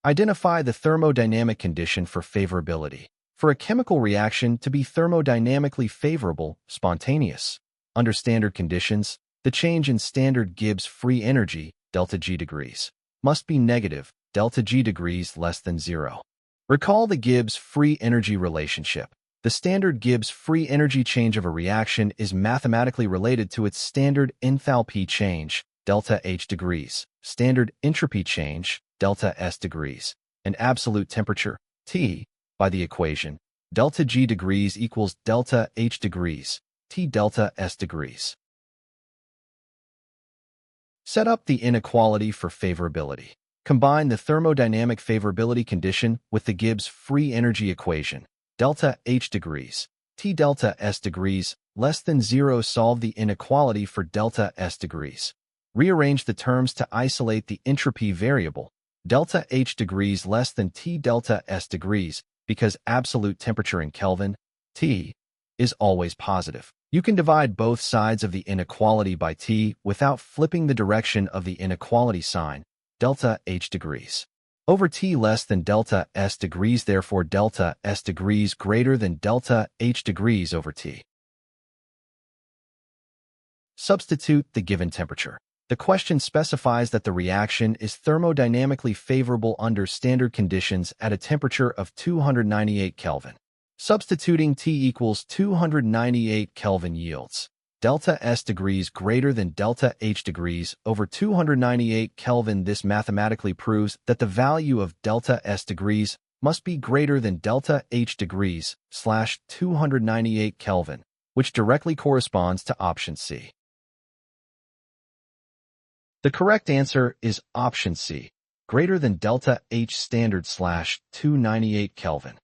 Identify the thermodynamic condition for favorability. For a chemical reaction to be thermodynamically favorable, spontaneous. Under standard conditions, the change in standard Gibbs free energy, delta G degrees, must be negative, delta G degrees less than 0. Recall the Gibbs free energy relationship. The standard Gibbs free energy change of a reaction is mathematically related to its standard enthalpy change, delta H degrees, standard entropy change, delta S degrees, and absolute temperature, T, by the equation, delta G degrees equals delta H degrees, T delta S degrees. Set up the inequality for favorability. Combine the thermodynamic favorability condition with the Gibbs free energy equation, delta H degrees, T delta S degrees, less than 0. Solve the inequality for delta S degrees. Rearrange the terms to isolate the entropy variable, delta H degrees less than T delta S degrees, because absolute temperature in Kelvin, T, is always positive. You can divide both sides of the inequality by T without flipping the direction of the inequality sign, delta H degrees, over T less than delta S degrees, therefore delta S degrees greater than delta H degrees over T. Substitute the given temperature. The question specifies that the reaction is thermodynamically favorable under standard conditions at a temperature of 298 Kelvin. Substituting T equals 298 Kelvin yields delta S degrees greater than delta H degrees over 298 Kelvin. This mathematically proves that the value of delta S degrees must be greater than delta H degrees / 298 Kelvin, which directly corresponds to option C. The correct answer is option C, greater than delta H standard / 298 Kelvin.